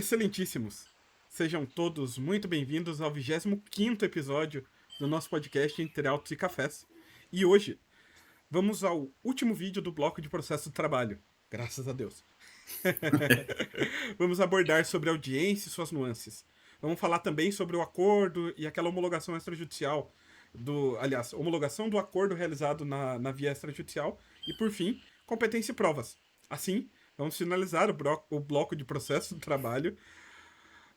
Excelentíssimos, sejam todos muito bem-vindos ao 25º episódio do nosso podcast Entre Autos e Cafés. E hoje vamos ao último vídeo do bloco de processo de trabalho, graças a Deus. Vamos abordar sobre audiência e suas nuances. Vamos falar também sobre o acordo e aquela homologação extrajudicial, homologação do acordo realizado na via extrajudicial e, por fim, competência e provas. Assim, vamos finalizar o bloco de processo do trabalho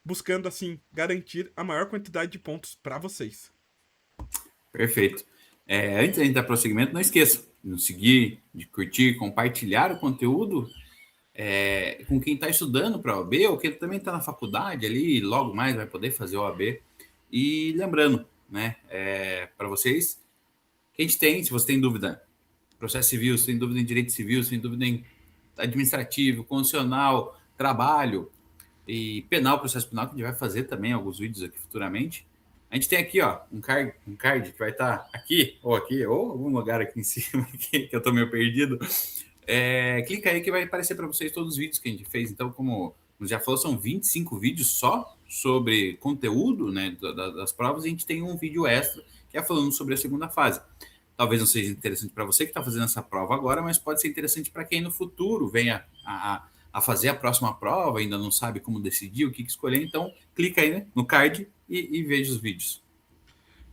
buscando, assim, garantir a maior quantidade de pontos para vocês. Perfeito. Antes de dar prosseguimento, não esqueça de nos seguir, de curtir, compartilhar o conteúdo com quem está estudando para a OAB ou quem também está na faculdade ali, logo mais vai poder fazer o OAB. E lembrando, né, para vocês, que a gente tem, se você tem dúvida em processo civil, se tem dúvida em direito civil, se tem dúvida em administrativo, constitucional, trabalho e penal, processo penal, que a gente vai fazer também alguns vídeos aqui futuramente. A gente tem aqui, ó, um card que vai estar aqui, ou algum lugar aqui em cima, que eu estou meio perdido. Clica aí que vai aparecer para vocês todos os vídeos que a gente fez. Então, como já falou, são 25 vídeos só sobre conteúdo, né, das provas, e a gente tem um vídeo extra que é falando sobre a segunda fase. Talvez não seja interessante para você que está fazendo essa prova agora, mas pode ser interessante para quem no futuro venha a fazer a próxima prova, ainda não sabe como decidir, o que escolher. Então, clica aí, né, no card e veja os vídeos.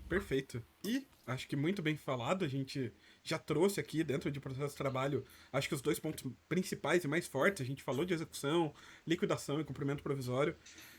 Perfeito. E acho que muito bem falado, a gente já trouxe aqui dentro de processo de trabalho, acho que os dois pontos principais e mais fortes, a gente falou de execução, liquidação e cumprimento provisório,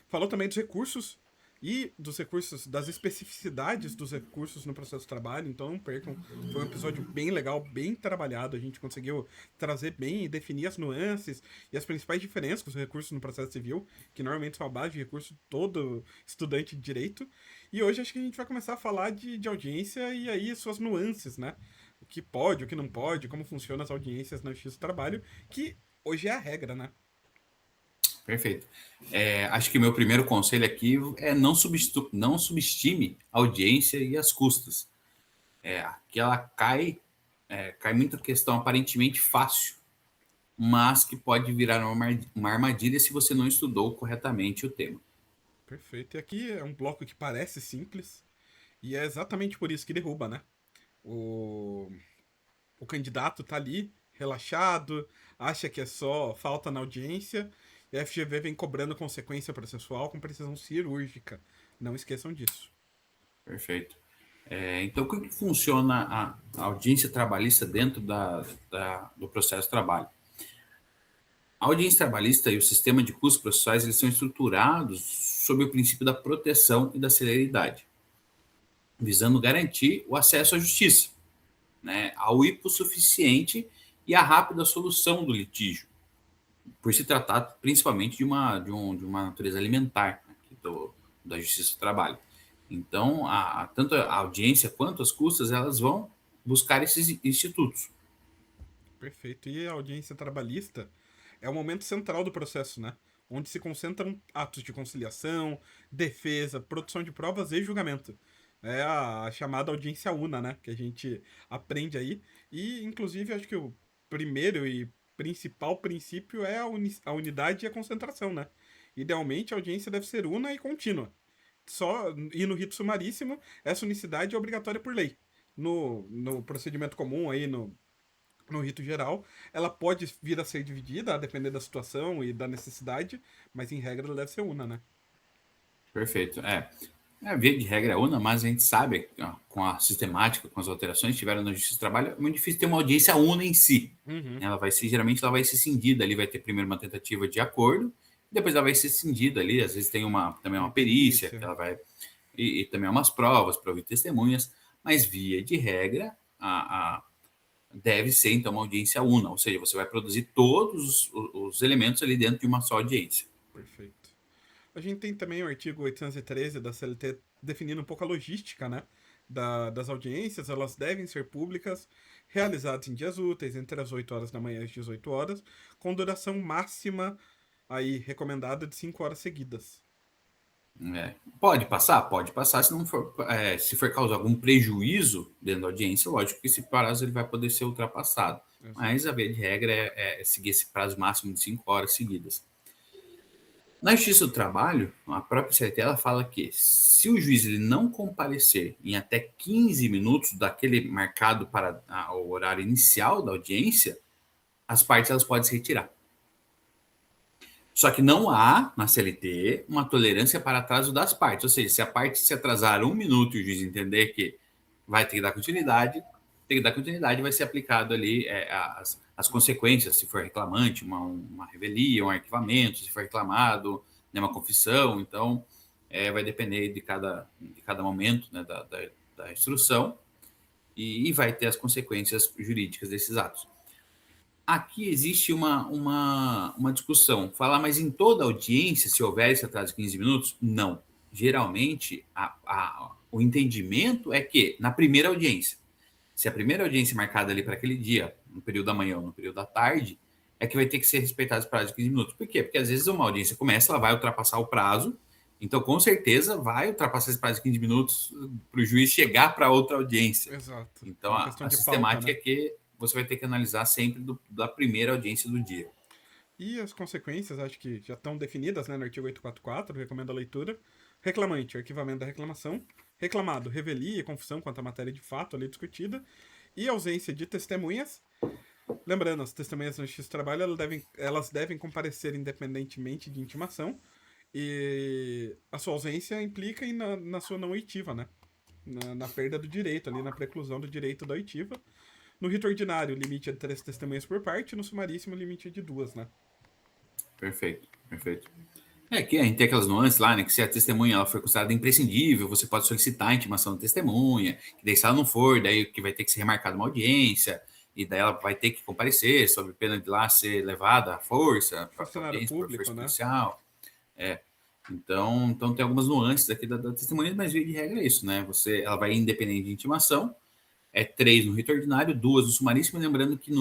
falou também dos recursos e dos recursos, das especificidades dos recursos no processo de trabalho, então não percam, foi um episódio bem legal, bem trabalhado, a gente conseguiu trazer bem e definir as nuances e as principais diferenças com os recursos no processo civil, que normalmente são a base de recurso de todo estudante de direito, e hoje acho que a gente vai começar a falar de audiência e aí suas nuances, né? O que pode, o que não pode, como funcionam as audiências na Justiça do Trabalho, que hoje é a regra, né? Perfeito. Acho que o meu primeiro conselho aqui é não subestime a audiência e as custas. Que ela cai muito questão aparentemente fácil, mas que pode virar uma armadilha se você não estudou corretamente o tema. Perfeito. E aqui é um bloco que parece simples, e é exatamente por isso que derruba, né? O, o candidato tá ali, relaxado, acha que é só falta na audiência, e a FGV vem cobrando consequência processual com precisão cirúrgica. Não esqueçam disso. Perfeito. Então, como que funciona a audiência trabalhista dentro do processo de trabalho? A audiência trabalhista e o sistema de custos processuais eles são estruturados sob o princípio da proteção e da celeridade, visando garantir o acesso à justiça, né, ao hipossuficiente e à rápida solução do litígio, por se tratar principalmente de uma natureza alimentar aqui da Justiça do Trabalho. Então, tanto a audiência quanto as custas, elas vão buscar esses institutos. Perfeito. E a audiência trabalhista é o momento central do processo, né? Onde se concentram atos de conciliação, defesa, produção de provas e julgamento. É a chamada audiência una, né? Que a gente aprende aí. E, inclusive, acho que o primeiro e principal princípio é a unidade e a concentração, né? Idealmente, a audiência deve ser una e contínua. E no rito sumaríssimo, essa unicidade é obrigatória por lei. No procedimento comum aí, no rito geral, ela pode vir a ser dividida, a depender da situação e da necessidade, mas em regra ela deve ser una, né? Perfeito. A via de regra é una, mas a gente sabe, ó, com a sistemática, com as alterações que tiveram na Justiça do Trabalho, é muito difícil ter uma audiência una em si. Uhum. Geralmente ela vai ser cindida ali, vai ter primeiro uma tentativa de acordo, depois ela vai ser cindida ali, às vezes tem também uma perícia, que ela vai, e também umas provas para ouvir testemunhas, mas via de regra, deve ser então uma audiência una, ou seja, você vai produzir todos os elementos ali dentro de uma só audiência. Perfeito. A gente tem também o artigo 813 da CLT definindo um pouco a logística, né? Das audiências, elas devem ser públicas, realizadas em dias úteis, entre as 8 horas da manhã e as 18 horas, com duração máxima aí recomendada de 5 horas seguidas. Pode passar, se for causar algum prejuízo dentro da audiência, lógico que esse prazo ele vai poder ser ultrapassado. Exato. Mas a via de regra é seguir esse prazo máximo de 5 horas seguidas. Na Justiça do Trabalho, a própria CLT ela fala que se o juiz ele não comparecer em até 15 minutos daquele marcado para o horário inicial da audiência, as partes elas podem se retirar. Só que não há, na CLT, uma tolerância para atraso das partes. Ou seja, se a parte se atrasar 1 minuto e o juiz entender que vai ter que dar continuidade, vai ser aplicado ali as consequências, se for reclamante, uma revelia, um arquivamento, se for reclamado, né, uma confissão. Então, vai depender de cada momento, né, da instrução e vai ter as consequências jurídicas desses atos. Aqui existe uma discussão. Falar, mas em toda audiência, se houver esse atraso de 15 minutos? Não. Geralmente, o entendimento é que, na primeira audiência, se a primeira audiência é marcada ali para aquele dia, no período da manhã ou no período da tarde, é que vai ter que ser respeitado esse prazo de 15 minutos. Por quê? Porque às vezes uma audiência começa, ela vai ultrapassar o prazo, então com certeza vai ultrapassar esse prazo de 15 minutos para o juiz chegar para outra audiência. Exato. Então a sistemática, né, é que você vai ter que analisar sempre da primeira audiência do dia. E as consequências, acho que já estão definidas, né, no artigo 844, recomendo a leitura. Reclamante, arquivamento da reclamação. Reclamado, revelia e confissão quanto à matéria de fato ali discutida. E ausência de testemunhas. Lembrando, as testemunhas na Justiça do Trabalho elas devem comparecer independentemente de intimação. E a sua ausência implica na sua não oitiva, né? Na perda do direito, ali na preclusão do direito da oitiva. No rito ordinário, o limite é de 3 testemunhas por parte. No sumaríssimo, o limite é de 2, né? Perfeito. Que a gente tem aquelas nuances lá, né? Que se a testemunha ela foi considerada imprescindível, você pode solicitar a intimação da testemunha, que daí se ela não for, daí que vai ter que ser remarcada uma audiência, e daí ela vai ter que comparecer, sob pena de lá ser levada à força, para audiência, por força policial. Então tem algumas nuances aqui da testemunha, mas via de regra é isso, né? Ela vai independente de intimação, 3 no rito ordinário, 2 no sumaríssimo, lembrando que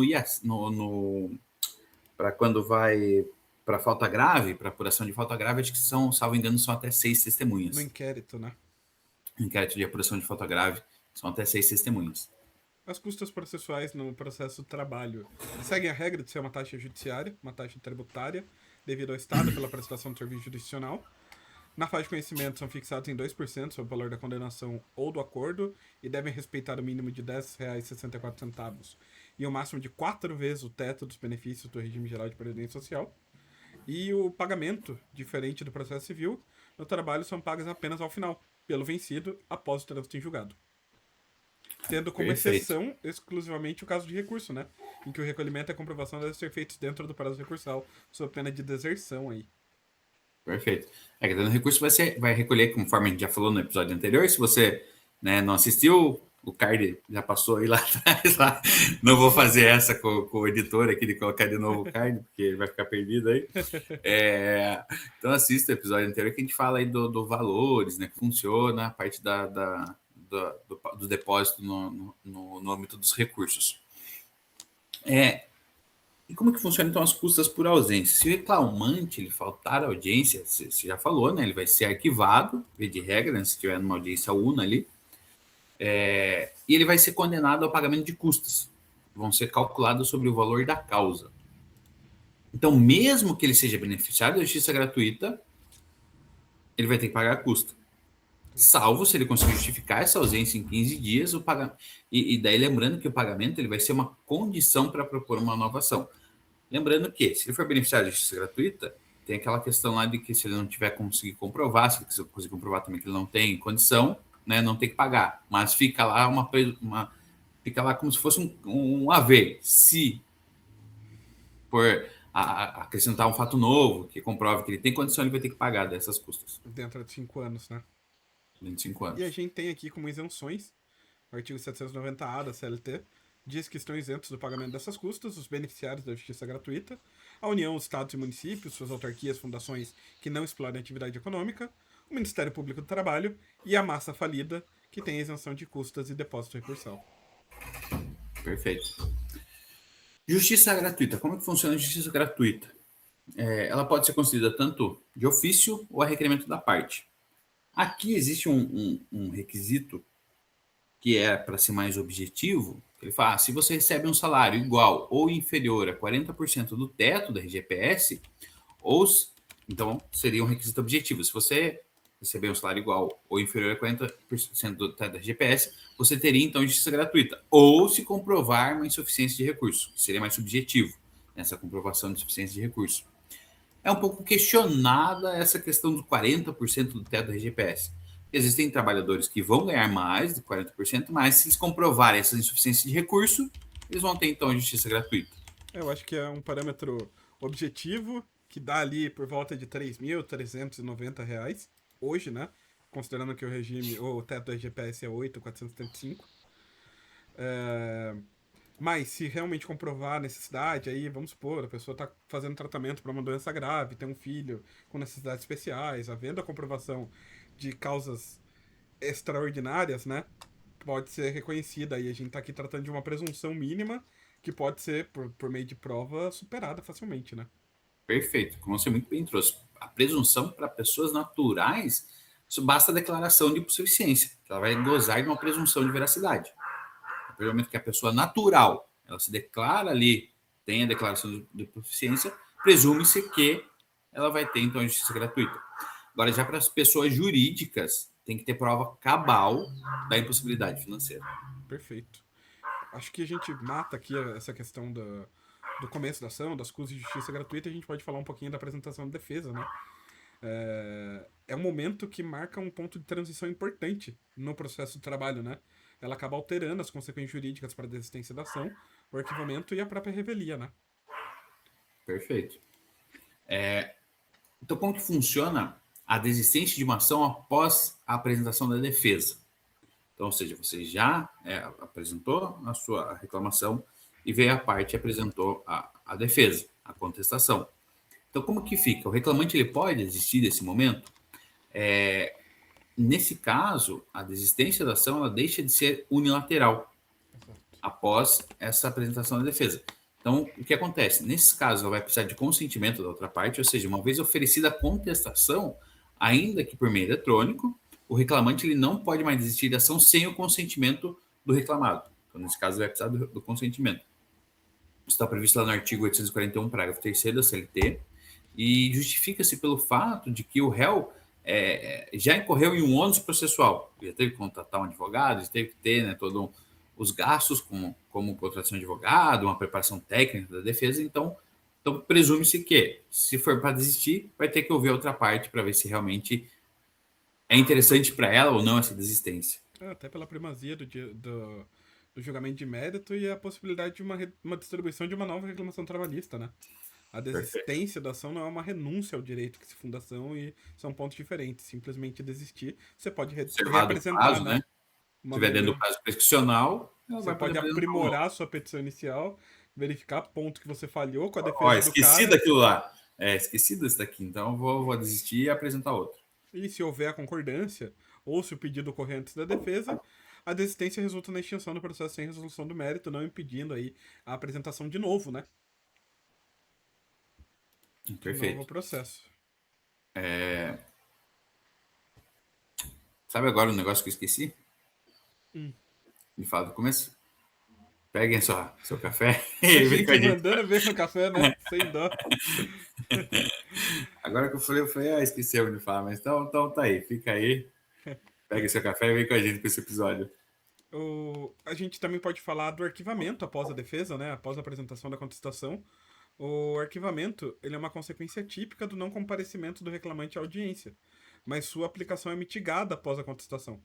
para quando vai para falta grave, para apuração de falta grave, acho que salvo engano, são até 6 testemunhas. No inquérito, né? No inquérito de apuração de falta grave, são até 6 testemunhas. As custas processuais no processo do trabalho seguem a regra de ser uma taxa judiciária, uma taxa tributária, devido ao Estado pela prestação do serviço jurisdicional. Na fase de conhecimento, são fixados em 2% sobre o valor da condenação ou do acordo e devem respeitar o mínimo de R$ 10,64 e o máximo de 4 vezes o teto dos benefícios do regime geral de previdência social. E o pagamento, diferente do processo civil, no trabalho são pagas apenas ao final, pelo vencido, após o trânsito em julgado. Tendo como exceção exclusivamente o caso de recurso, né? Em que o recolhimento e a comprovação devem ser feitos dentro do prazo recursal, sob pena de deserção aí. Perfeito. Que dando recurso vai recolher, conforme a gente já falou no episódio anterior. Se você, né, não assistiu, o card já passou aí lá atrás. Lá. Não vou fazer essa com o editor aqui de colocar de novo o card, porque ele vai ficar perdido aí. Então assista o episódio anterior que a gente fala aí do valores, né, que funciona a parte do depósito no âmbito dos recursos. E como que funciona, então, as custas por ausência? Se o reclamante ele faltar a audiência, você já falou, né? Ele vai ser arquivado, via de regra, né, se estiver numa audiência una ali, e ele vai ser condenado ao pagamento de custas. Vão ser calculadas sobre o valor da causa. Então, mesmo que ele seja beneficiário da justiça gratuita, ele vai ter que pagar a custa. Salvo se ele conseguir justificar essa ausência em 15 dias, o pagamento. E daí, lembrando que o pagamento ele vai ser uma condição para propor uma nova ação. Lembrando que, se ele for beneficiário de justiça gratuita, tem aquela questão lá de que se ele não tiver conseguir comprovar, se ele conseguir comprovar também que ele não tem condição, né, não tem que pagar. Mas fica lá fica lá como se fosse um haver. Se por acrescentar um fato novo que comprove que ele tem condição, ele vai ter que pagar dessas custas. Dentro de 5 anos, né? 25 anos. E a gente tem aqui como isenções, o artigo 790-A da CLT, diz que estão isentos do pagamento dessas custas os beneficiários da justiça gratuita, a União, os estados e municípios, suas autarquias, fundações que não explorem atividade econômica, o Ministério Público do Trabalho e a massa falida, que tem isenção de custas e depósito recursal. Perfeito. Justiça gratuita. Como é que funciona a justiça gratuita? Ela pode ser concedida tanto de ofício ou a requerimento da parte. Aqui existe um requisito que é para ser mais objetivo. Ele fala, se você recebe um salário igual ou inferior a 40% do teto da RGPS, ou Então, seria um requisito objetivo. Se você receber um salário igual ou inferior a 40% do teto da RGPS, você teria, então, justiça gratuita. Ou se comprovar uma insuficiência de recurso, que seria mais subjetivo, nessa comprovação de insuficiência de recurso. É um pouco questionada essa questão dos 40% do teto da RGPS. Existem trabalhadores que vão ganhar mais de 40%, mas se eles comprovarem essa insuficiência de recurso, eles vão ter, então, justiça gratuita. Eu acho que é um parâmetro objetivo que dá ali por volta de R$ 3.390 hoje, né? Considerando que o regime, o teto do RGPS é 8.475. É... Mas se realmente comprovar a necessidade, aí vamos supor, a pessoa está fazendo tratamento para uma doença grave, tem um filho com necessidades especiais, havendo a comprovação de causas extraordinárias, né? Pode ser reconhecida. E a gente está aqui tratando de uma presunção mínima que pode ser, por meio de prova, superada facilmente, né? Perfeito, como você muito bem trouxe. A presunção para pessoas naturais, isso basta a declaração de suficiência. Ela vai gozar de uma presunção de veracidade. A partir do momento que a pessoa natural, ela se declara ali, tem a declaração de proficiência, presume-se que ela vai ter, então, a justiça gratuita. Agora, já para as pessoas jurídicas, tem que ter prova cabal da impossibilidade financeira. Perfeito. Acho que a gente mata aqui essa questão do começo da ação, das custas de justiça gratuita, e a gente pode falar um pouquinho da apresentação de defesa, né? É um momento que marca um ponto de transição importante no processo de trabalho, né? Ela acaba alterando as consequências jurídicas para a desistência da ação, o arquivamento e a própria revelia, né? Perfeito. Então, como que funciona a desistência de uma ação após a apresentação da defesa? Então, ou seja, você já apresentou a sua reclamação e veio a parte e apresentou a defesa, a contestação. Então, como que fica? O reclamante ele pode desistir desse momento? Nesse caso, a desistência da ação ela deixa de ser unilateral após essa apresentação da defesa. Então, o que acontece? Nesses casos, ela vai precisar de consentimento da outra parte, ou seja, uma vez oferecida a contestação, ainda que por meio eletrônico, o reclamante ele não pode mais desistir da ação sem o consentimento do reclamado. Então, nesse caso, ele vai precisar do consentimento. Isso está previsto lá no artigo 841, parágrafo 3º da CLT, e justifica-se pelo fato de que o réu já incorreu em um ônus processual. Já teve que contratar um advogado, já teve que ter, né, todo os gastos como contratação de advogado, uma preparação técnica da defesa. Então presume-se que, se for para desistir, vai ter que ouvir a outra parte para ver se realmente é interessante para ela ou não essa desistência. Até pela primazia do julgamento de mérito e a possibilidade de uma distribuição de uma nova reclamação trabalhista, né? A desistência da ação não é uma renúncia ao direito que se funda a ação e são pontos diferentes. Simplesmente desistir, você pode reapresentar, prazo, né? Se estiver dentro do prazo prescricional, ela Você vai pode poder aprimorar a sua petição inicial, verificar ponto que você falhou com a defesa do esqueci cara. daquilo lá. Esqueci desse daqui, então vou desistir e apresentar outro. E se houver a concordância, ou se o pedido ocorrer antes da defesa, a desistência resulta na extinção do processo sem resolução do mérito, não impedindo aí a apresentação de novo, né? Perfeito. Novo processo. Sabe agora o negócio que eu esqueci? Me fala do começo. Peguem seu café e vem com a gente. Mandando ver no café, né? Sem dó. Agora que eu falei, esqueci de falar, mas então tá aí, fica aí. Pegue seu café e vem com a gente para esse episódio. A gente também pode falar do arquivamento após a defesa, né? Após a apresentação da contestação. O arquivamento ele é uma consequência típica do não comparecimento do reclamante à audiência, mas sua aplicação é mitigada após a contestação.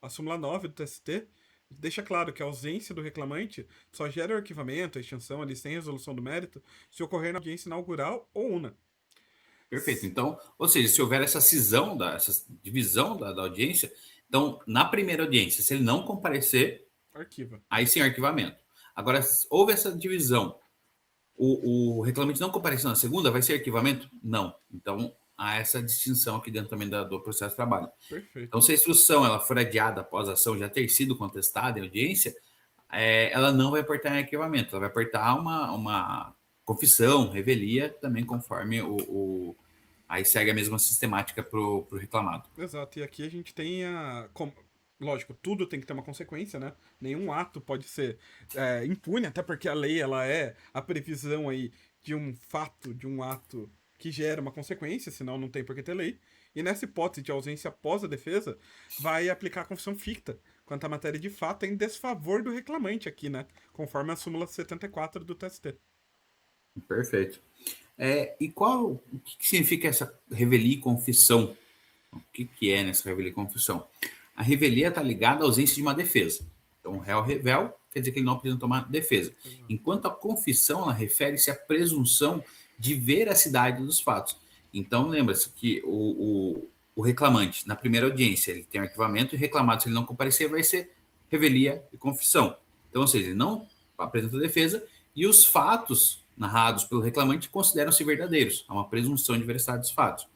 A súmula 9 do TST deixa claro que a ausência do reclamante só gera o arquivamento, a extinção ali sem resolução do mérito, se ocorrer na audiência inaugural ou una. Perfeito. Então, ou seja, se houver essa cisão, essa divisão da audiência, então, na primeira audiência, se ele não comparecer, arquiva. Aí sim, arquivamento. Agora, houve essa divisão, o reclamante não compareceu na segunda, vai ser arquivamento? Não. Então, há essa distinção aqui dentro também do processo de trabalho. Perfeito. Então, se a instrução ela for adiada após a ação já ter sido contestada em audiência, ela não vai aportar em arquivamento, ela vai aportar uma confissão, revelia, também conforme aí segue a mesma sistemática para o reclamado. Exato, e aqui a gente tem lógico, tudo tem que ter uma consequência, né? Nenhum ato pode ser impune, até porque a lei ela é a previsão aí de um fato, de um ato que gera uma consequência, senão não tem por que ter lei. E nessa hipótese de ausência após a defesa, vai aplicar a confissão ficta, quanto a matéria de fato é em desfavor do reclamante aqui, né? Conforme a súmula 74 do TST. Perfeito. E o que significa essa revelia e confissão? O que é nessa revelia e confissão? A revelia está ligada à ausência de uma defesa. Então, o réu revel quer dizer que ele não apresentou uma defesa. Enquanto a confissão ela refere-se à presunção de veracidade dos fatos. Então, lembra-se que o reclamante, na primeira audiência, ele tem um arquivamento e reclamado, se ele não comparecer, vai ser revelia e confissão. Então, ou seja, ele não apresenta defesa e os fatos narrados pelo reclamante consideram-se verdadeiros. Há uma presunção de veracidade dos fatos.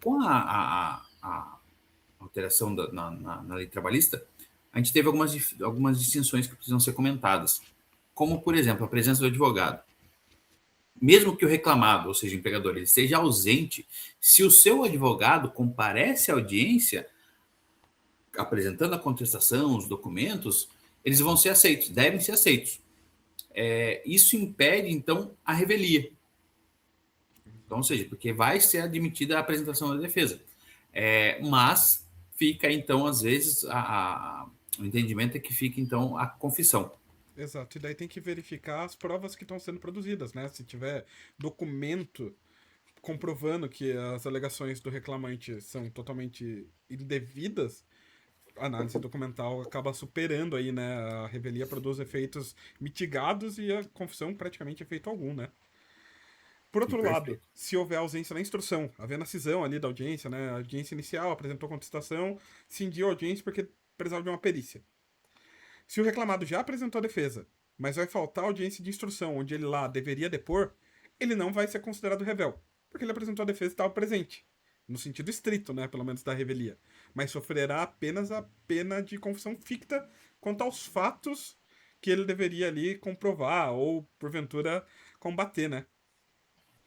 Com a alteração na lei trabalhista, a gente teve algumas distinções que precisam ser comentadas. Como, por exemplo, a presença do advogado. Mesmo que o reclamado, ou seja, o empregador, ele esteja ausente, se o seu advogado comparece à audiência, apresentando a contestação, os documentos, eles vão ser aceitos, devem ser aceitos. Isso impede, então, a revelia. Então, ou seja, porque vai ser admitida a apresentação da defesa. Mas fica, então, às vezes, o entendimento é que fica, então, a confissão. Exato, e daí tem que verificar as provas que estão sendo produzidas, né? Se tiver documento comprovando que as alegações do reclamante são totalmente indevidas, a análise documental acaba superando aí, né? A revelia produz efeitos mitigados e a confissão praticamente efeito algum, né? Por outro lado, Perfeito. se houver ausência na instrução, havendo a cisão ali da audiência, né? A audiência inicial apresentou contestação, cindiu a audiência porque precisava de uma perícia. Se o reclamado já apresentou a defesa, mas vai faltar audiência de instrução onde ele lá deveria depor, ele não vai ser considerado revel, porque ele apresentou a defesa e estava presente. No sentido estrito, né? Pelo menos da revelia. Mas sofrerá apenas a pena de confissão ficta quanto aos fatos que ele deveria ali comprovar ou, porventura, combater, né?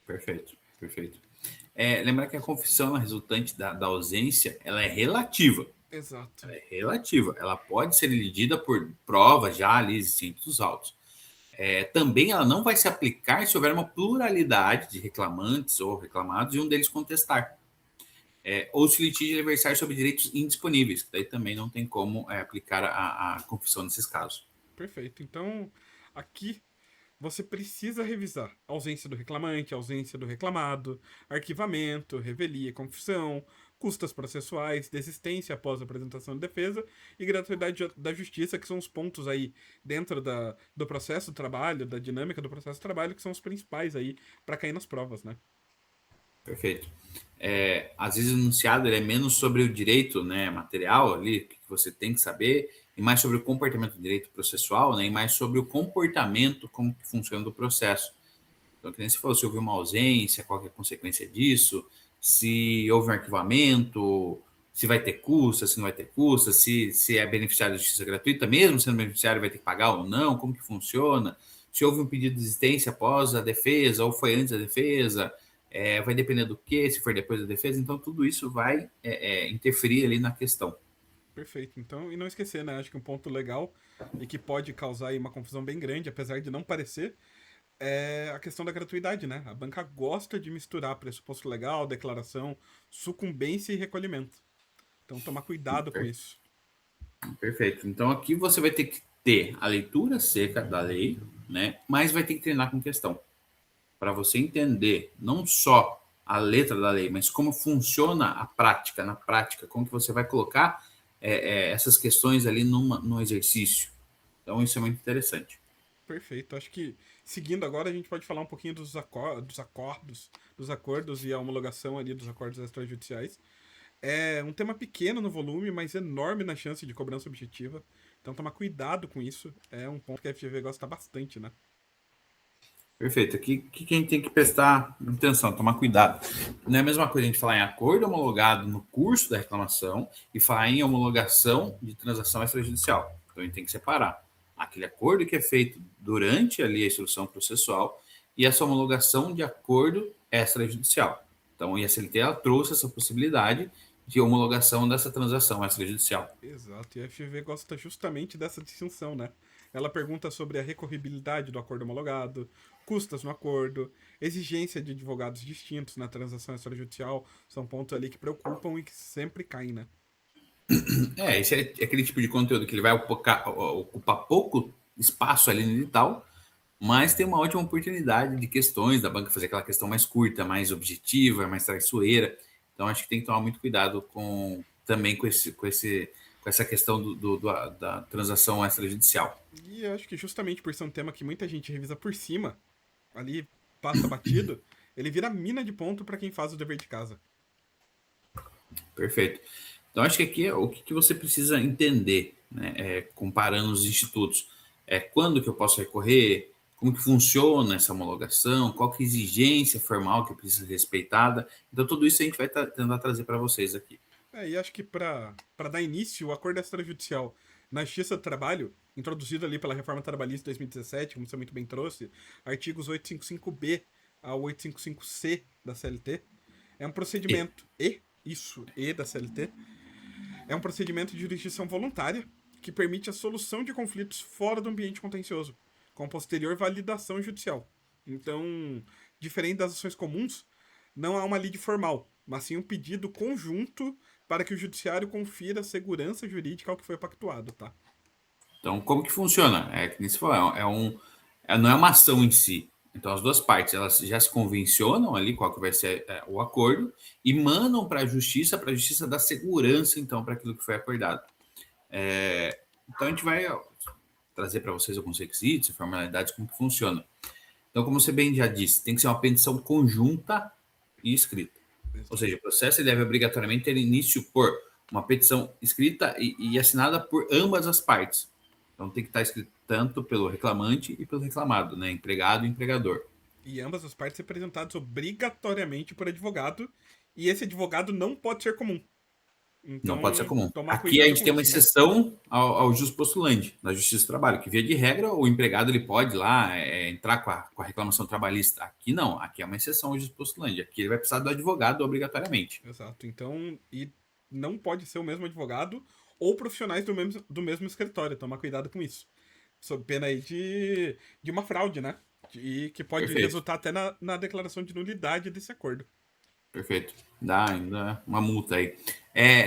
Perfeito, perfeito. Lembrar que a confissão resultante da ausência, ela é relativa. Exato. Ela é relativa. Ela pode ser elegida por provas já ali existentes dos autos. Também ela não vai se aplicar se houver uma pluralidade de reclamantes ou reclamados e um deles contestar. Ou se o litígio versar sobre direitos indisponíveis. Daí também não tem como aplicar a confissão nesses casos. Perfeito. Então, aqui você precisa revisar a ausência do reclamante, a ausência do reclamado, arquivamento, revelia, confissão, custas processuais, desistência após a apresentação de defesa e gratuidade da justiça, que são os pontos aí dentro do processo do trabalho, da dinâmica do processo do trabalho, que são os principais aí para cair nas provas, né? Perfeito. Às vezes o enunciado é menos sobre o direito, né, material ali, que você tem que saber, e mais sobre o comportamento do direito processual, né, e mais sobre o comportamento, como que funciona o processo. Então, que nem se falou, se houve uma ausência, qual é a consequência disso, se houve um arquivamento, se vai ter custa, se não vai ter custa, se é beneficiário de justiça gratuita, mesmo sendo beneficiário, vai ter que pagar ou não, como que funciona, se houve um pedido de desistência após a defesa ou foi antes da defesa, vai depender do que, se for depois da defesa, então tudo isso vai interferir ali na questão. Perfeito. Então, e não esquecer, né? Acho que um ponto legal e que pode causar aí uma confusão bem grande, apesar de não parecer, é a questão da gratuidade, né? A banca gosta de misturar pressuposto legal, declaração, sucumbência e recolhimento. Então, tomar cuidado com isso. Perfeito. Então aqui você vai ter que ter a leitura seca da lei, né? Mas vai ter que treinar com questão. Para você entender não só a letra da lei, mas como funciona a prática, na prática, como que você vai colocar essas questões ali no exercício. Então isso é muito interessante. Perfeito. Acho que seguindo agora a gente pode falar um pouquinho dos acordos e a homologação ali dos acordos extrajudiciais. É um tema pequeno no volume, mas enorme na chance de cobrança objetiva. Então tomar cuidado com isso é um ponto que a FGV gosta bastante, né? Perfeito. Aqui que a gente tem que prestar atenção, tomar cuidado. Não é a mesma coisa a gente falar em acordo homologado no curso da reclamação e falar em homologação de transação extrajudicial. Então a gente tem que separar aquele acordo que é feito durante ali a instrução processual e essa homologação de acordo extrajudicial. Então a ISLT ela trouxe essa possibilidade de homologação dessa transação extrajudicial. Exato, e a FGV gosta justamente dessa distinção, né? Ela pergunta sobre a recorribilidade do acordo homologado, custas no acordo, exigência de advogados distintos na transação extrajudicial, são pontos ali que preocupam e que sempre caem, né? Esse é aquele tipo de conteúdo que ele vai ocupar pouco espaço ali no edital, mas tem uma ótima oportunidade de questões da banca fazer aquela questão mais curta, mais objetiva, mais traiçoeira. Então, acho que tem que tomar muito cuidado também com essa questão da transação extrajudicial. E eu acho que justamente por ser um tema que muita gente revisa por cima, ali passa batido, ele vira mina de ponto para quem faz o dever de casa. Perfeito. Então, acho que aqui é o que você precisa entender, né, comparando os institutos. Quando que eu posso recorrer, como que funciona essa homologação, qual que é a exigência formal que precisa ser respeitada. Então, tudo isso a gente vai tentar trazer para vocês aqui. E acho que para dar início, o acordo extrajudicial na Justiça do Trabalho, introduzido ali pela Reforma Trabalhista de 2017, como você muito bem trouxe, artigos 855B ao 855C da CLT, é um procedimento, e da CLT, é um procedimento de jurisdição voluntária que permite a solução de conflitos fora do ambiente contencioso, com posterior validação judicial. Então, diferente das ações comuns, não há uma lide formal, mas sim um pedido conjunto para que o judiciário confira segurança jurídica ao que foi pactuado, tá? Então, como que funciona? Que nem você falou, não é uma ação em si. Então, as duas partes elas já se convencionam ali qual que vai ser o acordo e mandam para a justiça dar segurança, então, para aquilo que foi acordado. Então, a gente vai trazer para vocês alguns requisitos e formalidades, como que funciona. Então, como você bem já disse, tem que ser uma petição conjunta e escrita. Ou seja, o processo deve obrigatoriamente ter início por uma petição escrita e assinada por ambas as partes. Então, tem que estar escrito tanto pelo reclamante e pelo reclamado, né? Empregado e empregador. E ambas as partes representadas obrigatoriamente por advogado, e esse advogado não pode ser comum. Não Então, pode ser comum. tomar Aqui a cuidado gente com tem uma isso, né? exceção ao jus postulante, na Justiça do Trabalho, que via de regra o empregado ele pode lá entrar com a reclamação trabalhista. Aqui não, aqui é uma exceção ao jus postulante. Aqui ele vai precisar do advogado obrigatoriamente. Exato. Então, e não pode ser o mesmo advogado ou profissionais do mesmo escritório. Tomar cuidado com isso. Sob pena aí de uma fraude, né? E que pode Perfeito, resultar até na declaração de nulidade desse acordo. perfeito. Dá ainda uma multa aí.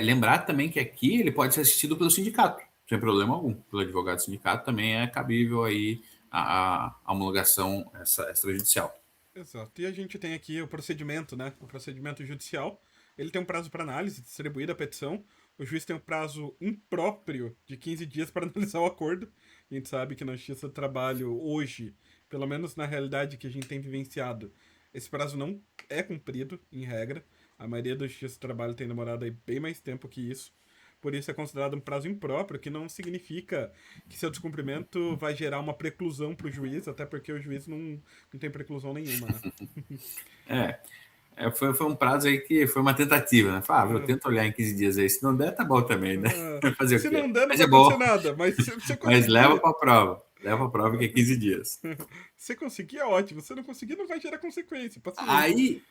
Lembrar também que aqui ele pode ser assistido pelo sindicato, sem problema algum. Pelo advogado do sindicato também é cabível aí a homologação extrajudicial. Exato. E a gente tem aqui o procedimento, né? O procedimento judicial. Ele tem um prazo para análise, distribuída a petição. O juiz tem um prazo impróprio de 15 dias para analisar o acordo. A gente sabe que na Justiça do Trabalho, hoje, pelo menos na realidade que a gente tem vivenciado, esse prazo não é cumprido, em regra. A maioria da Justiça do Trabalho tem demorado aí bem mais tempo que isso. Por isso é considerado um prazo impróprio, que não significa que seu descumprimento vai gerar uma preclusão para o juiz, até porque o juiz não tem preclusão nenhuma, né? Foi um prazo aí que foi uma tentativa, né? Eu É. tento olhar em 15 dias aí, se não der, tá bom também, né? Fazer o Se quê? não der, não Mas vai é bom, acontecer nada, mas se você mas leva conseguir, para a prova. Leva a prova que é 15 dias. se conseguir é ótimo. Se não conseguir, não vai gerar consequência. Paciência. Aí,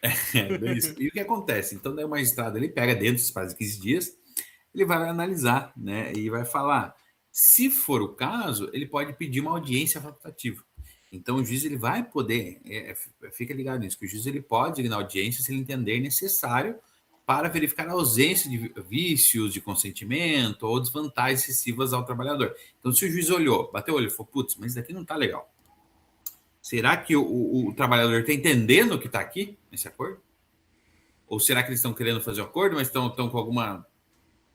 bem isso. E o que acontece? Então, daí o magistrado ele pega dentro dos prazo de 15 dias, ele vai analisar, né? E vai falar. Se for o caso, ele pode pedir uma audiência facultativa. Então, o juiz ele vai poder, fica ligado nisso, que o juiz ele pode ir na audiência se ele entender necessário para verificar a ausência de vícios de consentimento ou desvantagens excessivas ao trabalhador. Então, se o juiz olhou, bateu o olho e falou, putz, mas isso daqui não está legal. Será que o trabalhador está entendendo o que está aqui nesse acordo? Ou será que eles estão querendo fazer um acordo, mas estão com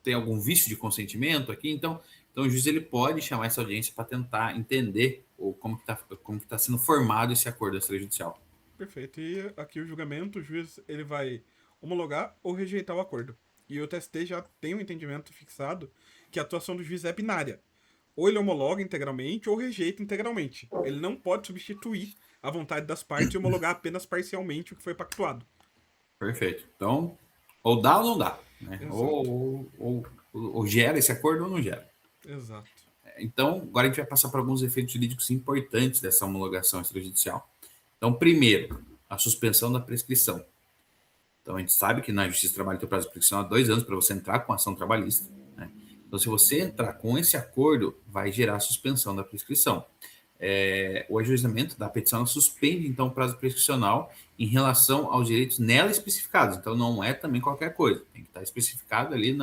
tem algum vício de consentimento aqui? Então o juiz ele pode chamar essa audiência para tentar entender como que tá sendo formado esse acordo extrajudicial. Perfeito. E aqui o julgamento, o juiz ele vai homologar ou rejeitar o acordo. E o TST já tem um entendimento fixado que a atuação do juiz é binária. Ou ele homologa integralmente ou rejeita integralmente. Ele não pode substituir a vontade das partes e homologar apenas parcialmente o que foi pactuado. Perfeito. Então, ou dá ou não dá. Né? Exato. Ou gera esse acordo ou não gera. Exato. Então, agora a gente vai passar por alguns efeitos jurídicos importantes dessa homologação extrajudicial. Então, primeiro, a suspensão da prescrição. Então, a gente sabe que na Justiça do Trabalho tem o prazo de prescrição há 2 anos para você entrar com ação trabalhista. Né? Então, se você entrar com esse acordo, vai gerar suspensão da prescrição. o ajuizamento da petição ela suspende, então, o prazo prescricional em relação aos direitos nela especificados. Então, não é também qualquer coisa. Tem que estar especificado ali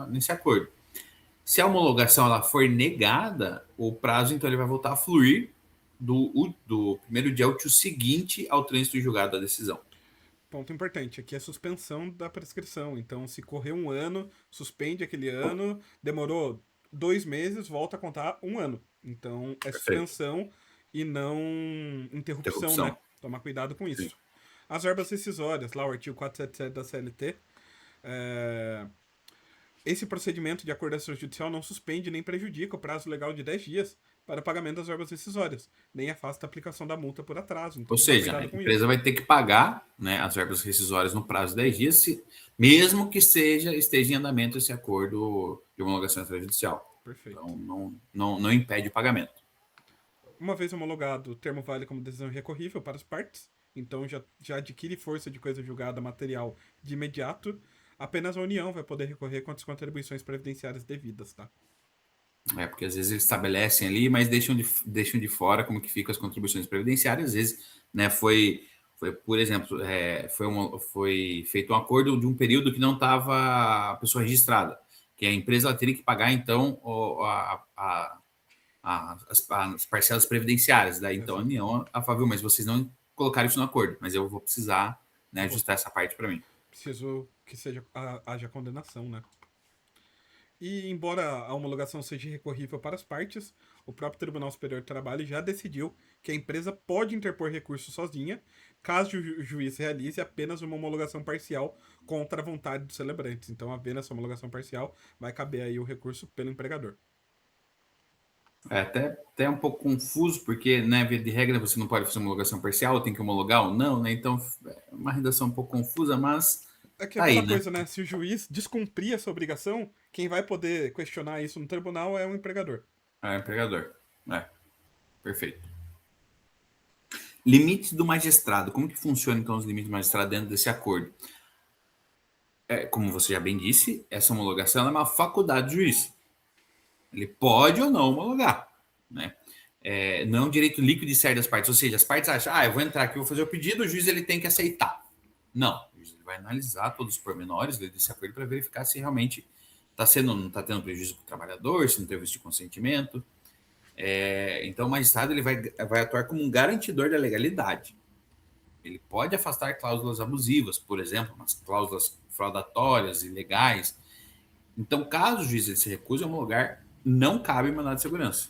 nesse acordo. Se a homologação ela for negada, o prazo, então, ele vai voltar a fluir do primeiro dia útil seguinte ao trânsito em julgado da decisão. Ponto importante, aqui é a suspensão da prescrição. Então, se correr um ano, suspende aquele ano, demorou 2 meses, volta a contar um ano. Então, é Perfeito. suspensão e não interrupção, né? Interrupção. Tomar cuidado com Sim. isso. As verbas rescisórias, lá o artigo 477 da CLT, esse procedimento de acordo extrajudicial não suspende nem prejudica o prazo legal de 10 dias para o pagamento das verbas rescisórias, nem afasta a aplicação da multa por atraso. Então, Ou tomar seja, a cuidado com empresa isso. vai ter que pagar, né, as verbas rescisórias no prazo de 10 dias, mesmo que esteja em andamento esse acordo de homologação extrajudicial. Perfeito. Então, não impede o pagamento. Uma vez homologado, o termo vale como decisão recorrível para as partes, então já adquire força de coisa julgada material de imediato. Apenas a União vai poder recorrer contra as contribuições previdenciárias devidas, tá? Porque às vezes eles estabelecem ali, mas deixam de fora como que ficam as contribuições previdenciárias. Às vezes, né, por exemplo, foi feito um acordo de um período que não estava a pessoa registrada, que a empresa ela teria que pagar, então, as parcelas previdenciárias. Daí, então, a Exato. União afável, mas vocês não colocaram isso no acordo, mas eu vou precisar, né, ajustar essa parte para mim. Preciso que haja condenação, né? E, embora a homologação seja recorrível para as partes, o próprio Tribunal Superior do Trabalho já decidiu que a empresa pode interpor recurso sozinha, caso o juiz realize apenas uma homologação parcial contra a vontade dos celebrantes. Então, havendo essa homologação parcial, vai caber aí o recurso pelo empregador. Até um pouco confuso, porque, né, via de regra, você não pode fazer homologação parcial, tem que homologar ou não, né? Então, é uma redação um pouco confusa, mas É que é tá aí, aquela né? coisa, né? Se o juiz descumprir essa obrigação, quem vai poder questionar isso no tribunal é o empregador. É empregador. É, perfeito. Limites do magistrado. Como que funciona, então, os limites do magistrado dentro desse acordo? Como você já bem disse, essa homologação é uma faculdade do juiz. Ele pode ou não homologar, né? Não é um direito líquido e certo das partes. Ou seja, as partes acham, eu vou entrar aqui, vou fazer o pedido, o juiz ele tem que aceitar. Não, o juiz ele vai analisar todos os pormenores desse acordo para verificar se realmente não está tendo prejuízo para o trabalhador, se não teve esse consentimento. Então, o magistrado ele vai atuar como um garantidor da legalidade. Ele pode afastar cláusulas abusivas, por exemplo, umas cláusulas fraudatórias, ilegais. Então, caso o juiz ele se recuse a homologar, não cabe mandado de segurança,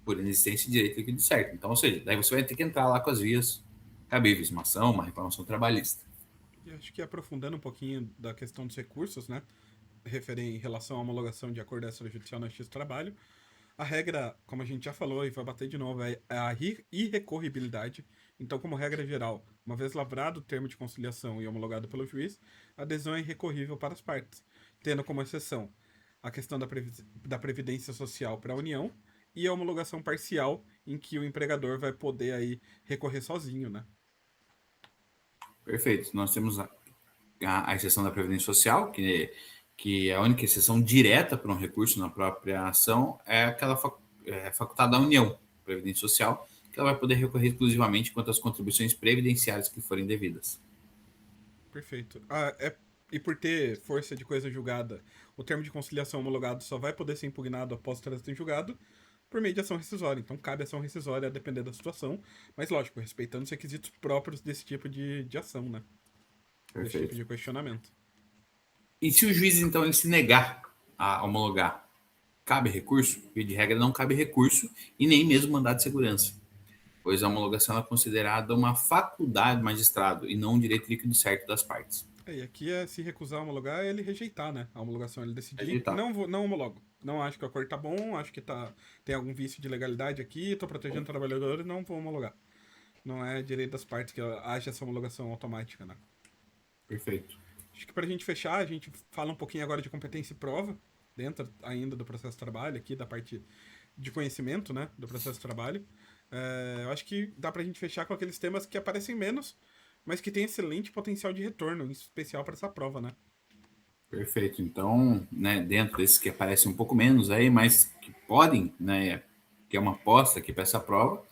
por inexistência de direito líquido certo. Então, ou seja, daí você vai ter que entrar lá com as vias cabíveis, uma ação, uma reclamação trabalhista. E acho que aprofundando um pouquinho da questão dos recursos, né? Em relação à homologação de acordo extrajudicial na Justiça do Trabalho, a regra, como a gente já falou e vai bater de novo, é a irrecorribilidade. Então, como regra geral, uma vez lavrado o termo de conciliação e homologado pelo juiz, a adesão é irrecorrível para as partes, tendo como exceção a questão da previdência social para a União e a homologação parcial, em que o empregador vai poder aí recorrer sozinho, né? Perfeito. Nós temos a exceção da Previdência Social, que é a única exceção direta para um recurso na própria ação é aquela facultada da União, Previdência Social, que ela vai poder recorrer exclusivamente quanto às contribuições previdenciárias que forem devidas. Perfeito. E por ter força de coisa julgada, o termo de conciliação homologado só vai poder ser impugnado após o trânsito em julgado por meio de ação rescisória. Então, cabe ação rescisória a depender da situação, mas, lógico, respeitando os requisitos próprios desse tipo de ação, né? Desse tipo Perfeito. de questionamento. E se o juiz, então, ele se negar a homologar, cabe recurso? Via de regra, não cabe recurso e nem mesmo mandado de segurança, pois a homologação é considerada uma faculdade do magistrado e não um direito líquido certo das partes. E aqui é se recusar a homologar, é ele rejeitar, né? A homologação, ele decidir, Rejeitar. não homologo. Não acho que o acordo tá bom, acho que tem algum vício de legalidade aqui, tô protegendo o trabalhador e não vou homologar. Não é direito das partes que haja essa homologação automática, né? Perfeito. Acho que pra gente fechar, a gente fala um pouquinho agora de competência e prova, dentro ainda do processo de trabalho, aqui da parte de conhecimento, né, do processo de trabalho. Eu acho que dá pra gente fechar com aqueles temas que aparecem menos, mas que tem excelente potencial de retorno, em especial para essa prova, né? Perfeito. Então, né, dentro desses que aparecem um pouco menos aí, mas que podem, né, que é uma aposta aqui para essa prova,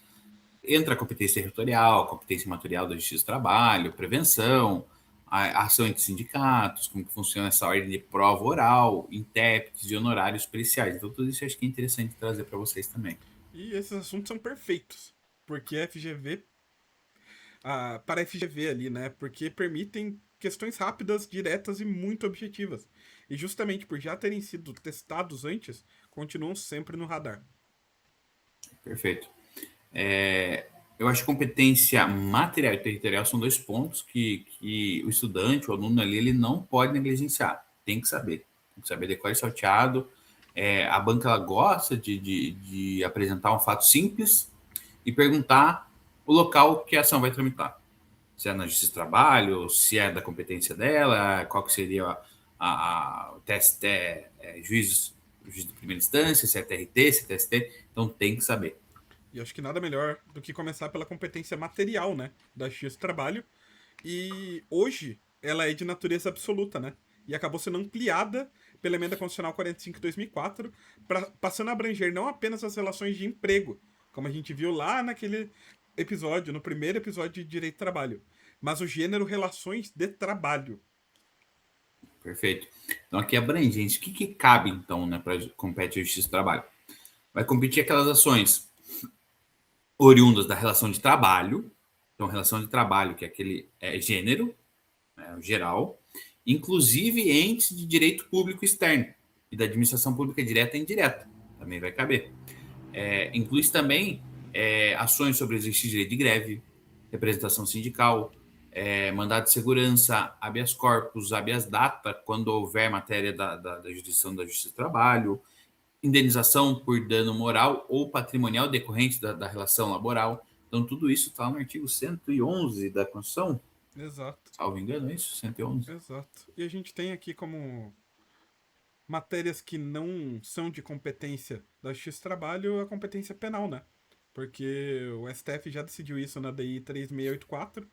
entra a competência territorial, competência material da Justiça do Trabalho, prevenção, a ação entre sindicatos, como que funciona essa ordem de prova oral, intérpretes e honorários periciais. Então, tudo isso eu acho que é interessante trazer para vocês também. E esses assuntos são perfeitos, porque a FGV, para a FGV ali, né? Porque permitem questões rápidas, diretas e muito objetivas. E justamente por já terem sido testados antes, continuam sempre no radar. Perfeito. Eu acho que competência material e territorial são dois pontos que o estudante, o aluno ali, ele não pode negligenciar. Tem que saber. Tem que saber decorar e salteado. A banca ela gosta de apresentar um fato simples e perguntar o local que a ação vai tramitar. Se é na Justiça do Trabalho, se é da competência dela, qual que seria o TST, juiz de primeira instância, se é TRT, se é TST. Então tem que saber. E acho que nada melhor do que começar pela competência material, né? Da Justiça do Trabalho. E hoje ela é de natureza absoluta, né? E acabou sendo ampliada pela Emenda Constitucional 45 de 2004, passando a abranger não apenas as relações de emprego, como a gente viu lá naquele episódio, no primeiro episódio de Direito do Trabalho, mas o gênero relações de trabalho. Perfeito. Então, aqui é abrangente. O que cabe, então, né, para competir a Justiça do Trabalho? Vai competir aquelas ações oriundas da relação de trabalho. Então, relação de trabalho, que é aquele gênero, geral, inclusive entes de direito público externo e da administração pública direta e indireta. Também vai caber. Inclui também ações sobre exercício de direito de greve, representação sindical, mandado de segurança, habeas corpus, habeas data, quando houver matéria da jurisdição da Justiça do Trabalho, indenização por dano moral ou patrimonial decorrente da relação laboral. Então, tudo isso está no artigo 111 da Constituição. Exato. Salvo engano, é isso? 111. Exato. E a gente tem aqui como matérias que não são de competência da Justiça do Trabalho a competência penal, né? Porque o STF já decidiu isso na DI 3684.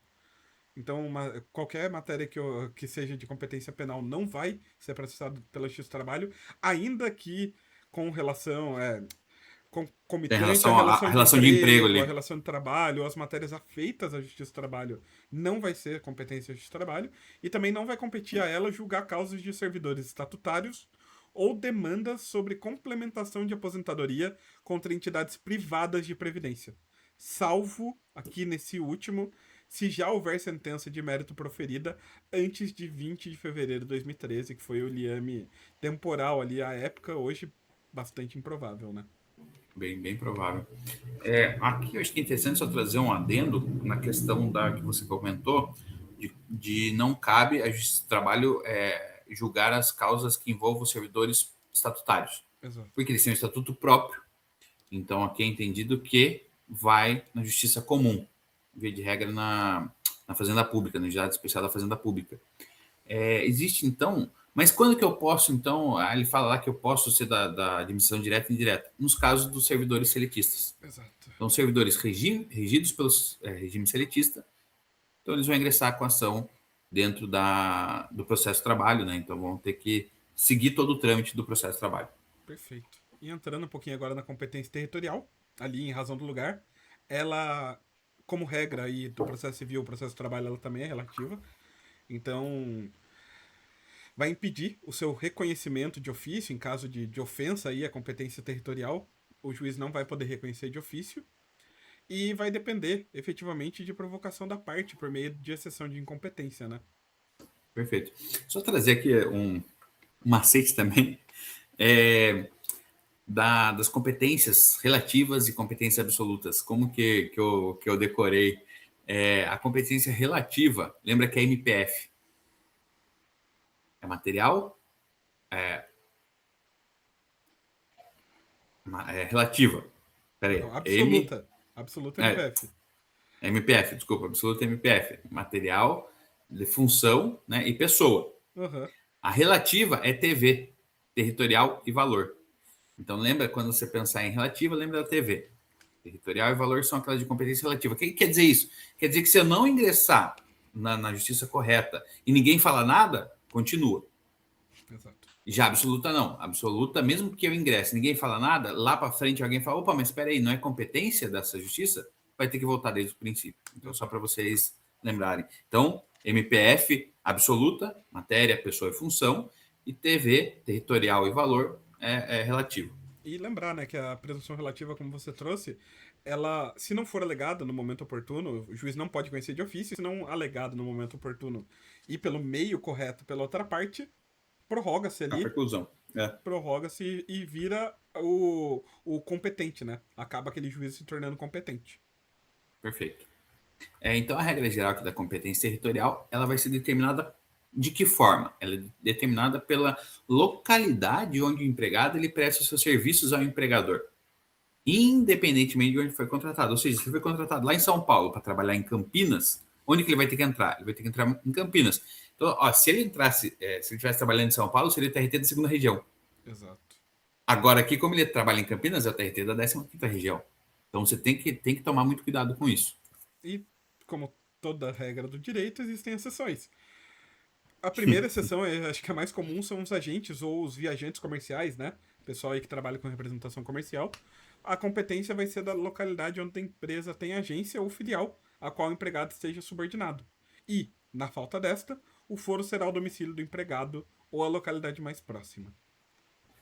Então, qualquer matéria que seja de competência penal não vai ser processada pela Justiça do Trabalho, ainda que com relação Tem concomitante à relação à relação de relação de emprego emprego, à ali. relação de trabalho, as matérias afeitas à Justiça do Trabalho não vai ser competência da Justiça do Trabalho, e também não vai competir a ela julgar causas de servidores estatutários ou demandas sobre complementação de aposentadoria contra entidades privadas de previdência. Salvo, aqui nesse último, se já houver sentença de mérito proferida antes de 20 de fevereiro de 2013, que foi o liame temporal ali à época, hoje bastante improvável, né? Bem provável. Aqui eu acho que é interessante só trazer um adendo na questão que você comentou, de não cabe a Justiça do Trabalho julgar as causas que envolvam os servidores estatutários. Exato. Porque eles têm um estatuto próprio. Então, aqui é entendido que vai na Justiça Comum, via de regra na Fazenda Pública, no Juizado Especial da Fazenda Pública. Existe, então... Mas quando que eu posso, então... ele fala lá que eu posso ser da admissão direta e indireta. Nos casos dos servidores seletistas. Exato. Então, servidores regidos pelo regime seletista, então eles vão ingressar com ação dentro do processo de trabalho, né? Então, vão ter que seguir todo o trâmite do processo de trabalho. Perfeito. E entrando um pouquinho agora na competência territorial, ali em razão do lugar, ela, como regra aí do processo civil, o processo de trabalho, ela também é relativa. Então, vai impedir o seu reconhecimento de ofício, em caso de ofensa aí à competência territorial, o juiz não vai poder reconhecer de ofício, e vai depender, efetivamente, de provocação da parte por meio de exceção de incompetência, né? Perfeito. Só trazer aqui um macete também, das competências relativas e competências absolutas. Como que eu decorei? A competência relativa, lembra que é MPF. É material, relativa. Peraí. Não, absoluta. Absoluta MPF. MPF, desculpa, absoluta MPF. Material, de função, né, e pessoa. Uhum. A relativa é TV, territorial e valor. Então, lembra quando você pensar em relativa, lembra da TV. Territorial e valor são aquelas de competência relativa. O que quer dizer isso? Quer dizer que se eu não ingressar na justiça correta e ninguém fala nada, continua. Exato. Já absoluta não. Absoluta, mesmo que eu ingresse, ninguém fala nada, lá para frente alguém fala, opa, mas espera aí, não é competência dessa justiça? Vai ter que voltar desde o princípio. Então, só para vocês lembrarem. Então, MPF absoluta, matéria, pessoa e função, e TV, territorial e valor, é relativo. E lembrar, né, que a presunção relativa, como você trouxe, ela, se não for alegada no momento oportuno, o juiz não pode conhecer de ofício, se não alegado no momento oportuno e pelo meio correto pela outra parte, prorroga-se A ali, preclusão. prorroga-se e vira o competente, né? Acaba aquele juiz se tornando competente. Perfeito. Então, a regra geral aqui da competência territorial, ela vai ser determinada de que forma? Ela é determinada pela localidade onde o empregado ele presta os seus serviços ao empregador, independentemente de onde foi contratado. Ou seja, se ele foi contratado lá em São Paulo para trabalhar em Campinas, onde que ele vai ter que entrar? Ele vai ter que entrar em Campinas. Então, ó, se ele entrasse, se ele estivesse trabalhando em São Paulo, seria o TRT da segunda região. Exato. Agora, aqui, como ele trabalha em Campinas, é o TRT da 15ª região. Então, você tem que tomar muito cuidado com isso. E, como toda regra do direito, existem exceções. A primeira exceção, acho que a mais comum, são os agentes ou os viajantes comerciais, né? Pessoal aí que trabalha com representação comercial. A competência vai ser da localidade onde a empresa tem agência ou filial, a qual o empregado esteja subordinado. E, na falta desta, o foro será o domicílio do empregado ou a localidade mais próxima.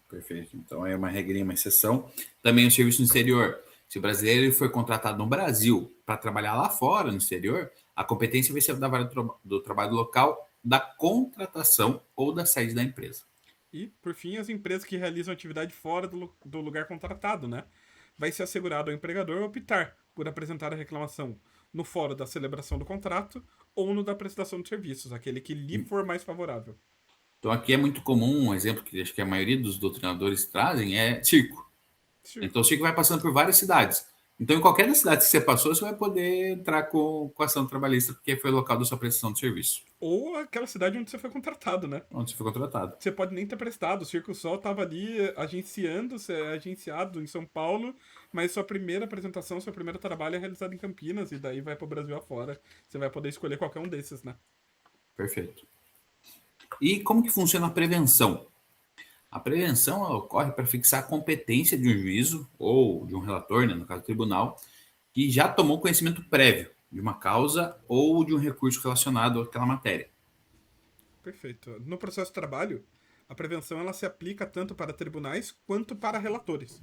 Perfeito. Então é uma regrinha, uma exceção. Também o serviço no exterior. Se o brasileiro foi contratado no Brasil para trabalhar lá fora, no exterior, a competência vai ser da vara do trabalho local, da contratação ou da sede da empresa. E, por fim, as empresas que realizam atividade fora do lugar contratado, né? Vai ser assegurado ao empregador optar por apresentar a reclamação no fórum da celebração do contrato ou no da prestação de serviços, aquele que lhe for mais favorável. Então aqui é muito comum, um exemplo que acho que a maioria dos doutrinadores trazem é circo. Então o circo vai passando por várias cidades. Então, em qualquer das cidades que você passou, você vai poder entrar com ação trabalhista, porque foi o local da sua prestação de serviço. Ou aquela cidade onde você foi contratado, né? Onde você foi contratado. Você pode nem ter prestado. O Circo Sol estava ali agenciando, agenciado em São Paulo, mas sua primeira apresentação, seu primeiro trabalho é realizado em Campinas, e daí vai para o Brasil afora. Você vai poder escolher qualquer um desses, né? Perfeito. E como que funciona a prevenção? A prevenção ela ocorre para fixar a competência de um juízo ou de um relator, né, no caso do tribunal, que já tomou conhecimento prévio de uma causa ou de um recurso relacionado àquela matéria. Perfeito. No processo de trabalho, a prevenção ela se aplica tanto para tribunais quanto para relatores.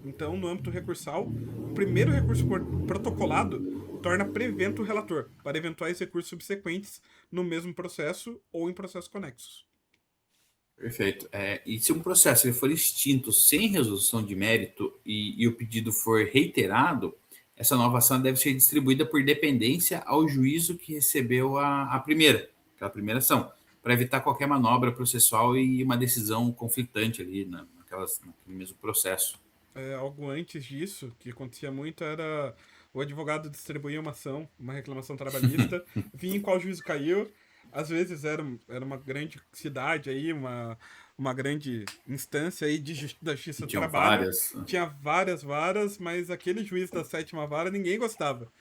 Então, no âmbito recursal, o primeiro recurso protocolado torna prevento o relator para eventuais recursos subsequentes no mesmo processo ou em processos conexos. Perfeito. E se um processo ele for extinto sem resolução de mérito e o pedido for reiterado, essa nova ação deve ser distribuída por dependência ao juízo que recebeu aquela primeira ação, para evitar qualquer manobra processual e uma decisão conflitante ali naquele mesmo processo. Algo antes disso, que acontecia muito, era o advogado distribuir uma ação, uma reclamação trabalhista, vinha em qual juízo caiu. Às vezes era uma grande cidade aí, uma grande instância aí da justiça do Tinham trabalho. várias. Tinha várias varas, mas aquele juiz da sétima vara ninguém gostava.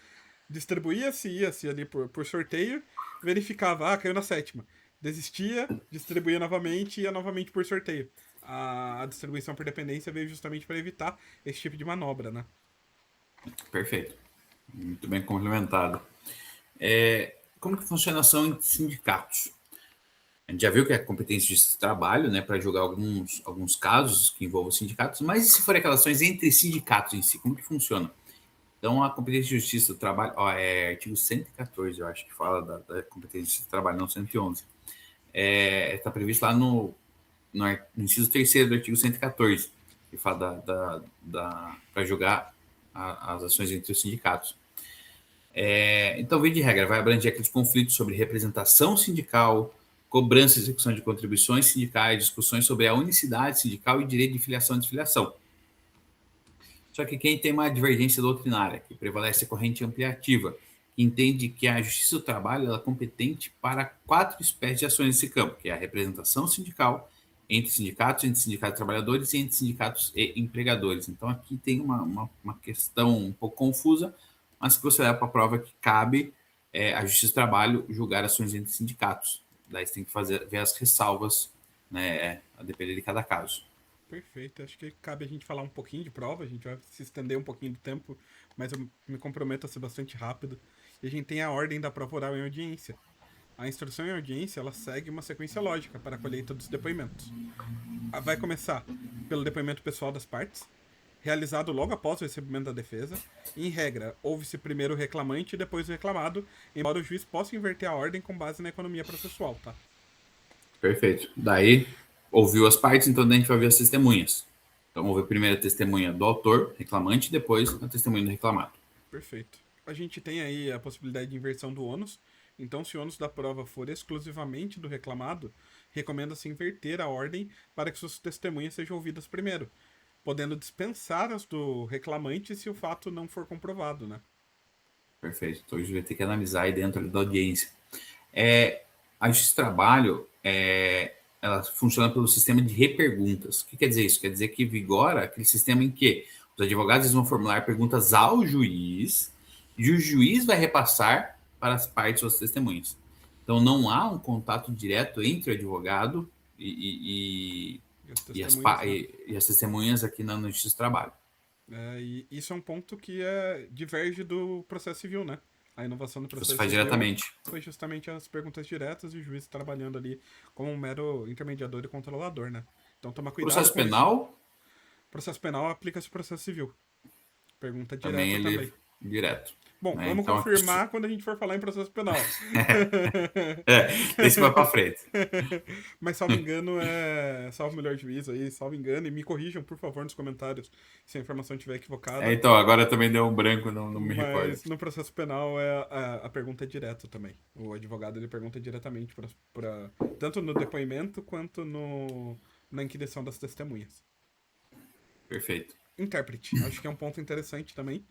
Distribuía-se, ia-se ali por sorteio, verificava, caiu na sétima. Desistia, distribuía novamente e ia novamente por sorteio. A distribuição por dependência veio justamente para evitar esse tipo de manobra, né? Perfeito. Muito bem complementado. Como que funciona a ação em sindicatos? A gente já viu que é competência de trabalho, né, para julgar alguns casos que envolvam sindicatos, mas e se forem aquelas ações entre sindicatos em si, como que funciona? Então, a competência de justiça do trabalho, é artigo 114, eu acho que fala da competência de trabalho, não 111. Está previsto lá no inciso 3º do artigo 114, que fala para julgar as ações entre os sindicatos. Então, via de regra, vai abranger aqueles conflitos sobre representação sindical, cobrança e execução de contribuições sindicais, discussões sobre a unicidade sindical e direito de filiação e desfiliação. Só que quem tem uma divergência doutrinária, que prevalece a corrente ampliativa, que entende que a justiça do trabalho ela é competente para 4 espécies de ações nesse campo, que é a representação sindical, entre sindicatos de trabalhadores e entre sindicatos e empregadores. Então, aqui tem uma questão um pouco confusa, mas que você leva para a prova que cabe a Justiça do Trabalho julgar ações entre sindicatos. Daí você tem que ver as ressalvas né? A depender de cada caso. Perfeito. Acho que cabe a gente falar um pouquinho de prova, a gente vai se estender um pouquinho do tempo, mas eu me comprometo a ser bastante rápido. E a gente tem a ordem da prova oral em audiência. A instrução em audiência, ela segue uma sequência lógica para a colheita dos depoimentos. Vai começar pelo depoimento pessoal das partes, realizado logo após o recebimento da defesa. Em regra, ouve-se primeiro o reclamante e depois o reclamado, embora o juiz possa inverter a ordem com base na economia processual, tá? Perfeito. Daí, ouviu as partes, então a gente vai ver as testemunhas. Então, vamos ver primeiro a testemunha do autor, reclamante, e depois a testemunha do reclamado. Perfeito. A gente tem aí a possibilidade de inversão do ônus. Então, se o ônus da prova for exclusivamente do reclamado, recomenda-se inverter a ordem para que suas testemunhas sejam ouvidas primeiro, podendo dispensar as do reclamante se o fato não for comprovado, né? Perfeito. Então, a gente vai ter que analisar aí dentro da audiência. A Justiça do Trabalho, ela funciona pelo sistema de reperguntas. O que quer dizer isso? Quer dizer que vigora aquele sistema em que os advogados vão formular perguntas ao juiz e o juiz vai repassar para as partes suas testemunhas. Então, não há um contato direto entre o advogado E as testemunhas, né? e as testemunhas aqui na Justiça do Trabalho. E isso é um ponto que diverge do processo civil, né? A inovação do Que você processo faz civil diretamente. foi justamente as perguntas diretas e o juiz trabalhando ali como um mero intermediador e controlador, né? Então tomar cuidado Processo com isso. penal, Processo penal aplica-se ao processo civil. Pergunta também direta ele também. direto. Bom, Né? vamos Então, a pessoa... confirmar quando a gente for falar em processo penal. esse vai para frente. Mas, salvo engano, salvo o melhor juízo aí, salvo engano, e me corrijam, por favor, nos comentários se a informação estiver equivocada. Então, agora também deu um branco, não me recordo. Mas no processo penal a pergunta é direta também. O advogado ele pergunta diretamente tanto no depoimento quanto na inquirição das testemunhas. Perfeito. Intérprete. Acho que é um ponto interessante também.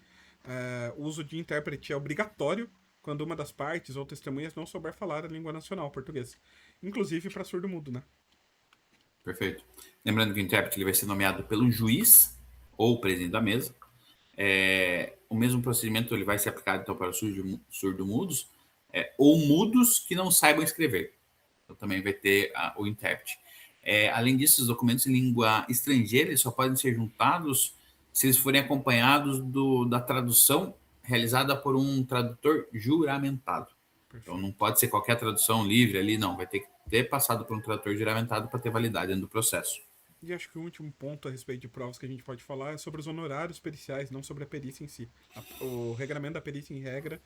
O uso de intérprete é obrigatório quando uma das partes ou testemunhas não souber falar a língua nacional, português. Inclusive para surdo-mudo, né? Perfeito. Lembrando que o intérprete ele vai ser nomeado pelo juiz ou o presidente da mesa. O mesmo procedimento ele vai ser aplicado então para os surdo-mudos ou mudos que não saibam escrever. Então também vai ter o intérprete. Além disso, os documentos em língua estrangeira só podem ser juntados se eles forem acompanhados da tradução realizada por um tradutor juramentado. Perfeito. Então não pode ser qualquer tradução livre ali, não. Vai ter que ter passado por um tradutor juramentado para ter validade dentro do processo. E acho que o último ponto a respeito de provas que a gente pode falar é sobre os honorários periciais, não sobre a perícia em si. O regramento da perícia, em regra,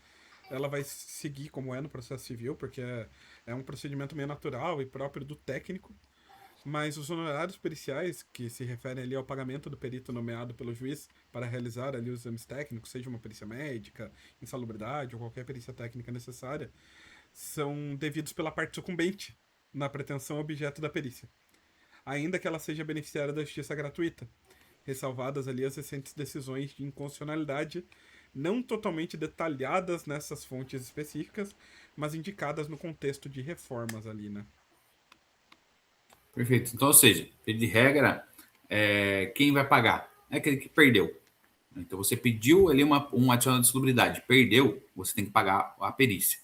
ela vai seguir como é no processo civil, porque é um procedimento meio natural e próprio do técnico. Mas os honorários periciais, que se referem ali ao pagamento do perito nomeado pelo juiz para realizar ali os exames técnicos, seja uma perícia médica, insalubridade ou qualquer perícia técnica necessária, são devidos pela parte sucumbente na pretensão objeto da perícia, ainda que ela seja beneficiária da justiça gratuita, ressalvadas ali as recentes decisões de inconstitucionalidade, não totalmente detalhadas nessas fontes específicas, mas indicadas no contexto de reformas ali, né? Perfeito. Então, ou seja, de regra, quem vai pagar? É aquele que perdeu. Então, você pediu ali um adicional de salubridade, perdeu, você tem que pagar a perícia.